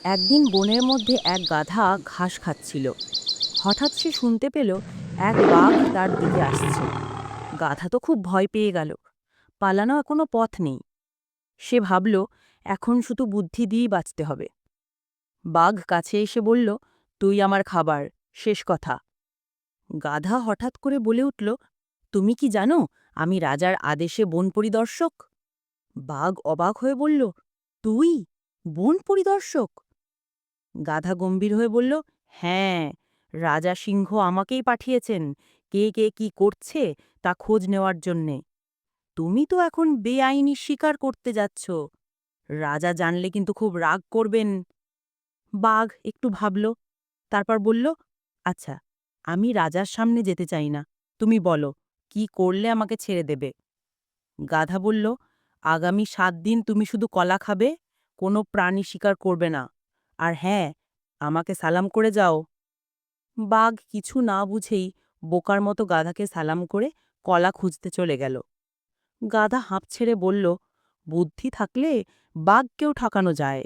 একদিন বনের মধ্যে এক গাধা ঘাস খাচ্ছিল। হঠাৎ সে শুনতে পেল এক বাঘ তার দিকে আসছে। গাধা তো খুব ভয় পেয়ে গেল। পালানো কোনো পথ নেই। সে ভাবল, এখন শুধু বুদ্ধি দিয়েই বাঁচতে হবে। বাঘ কাছে এসে বলল, তুই আমার খাবার, শেষ কথা। গাধা হঠাৎ করে বলে উঠল, তুমি কি জানো আমি রাজার আদেশে বন পরিদর্শক? বাঘ অবাক হয়ে বলল, তুই বন পরিদর্শক? গাধা গম্ভীর হয়ে বলল, হ্যাঁ, রাজা সিংহ আমাকেই পাঠিয়েছেন কে কে কি করছে তা খোঁজ নেওয়ার জন্যে। তুমি তো এখন বেআইনি শিকার করতে যাচ্ছ। রাজা জানলে কিন্তু খুব রাগ করবেন। বাঘ একটু ভাবল, তারপর বলল, আচ্ছা, আমি রাজার সামনে যেতে চাই না। তুমি বলো, কি করলে আমাকে ছেড়ে দেবে? গাধা বলল, আগামী 7 দিন তুমি শুধু কলা খাবে, কোনো প্রাণী শিকার করবে না। আর হ্যাঁ, আমাকে সালাম করে যাও। বাঘ কিছু না বুঝেই বোকার মতো গাধাকে সালাম করে কলা খুঁজতে চলে গেল। গাধা হাঁপ ছেড়ে বলল, বুদ্ধি থাকলে বাঘকেও ঠকানো যায়।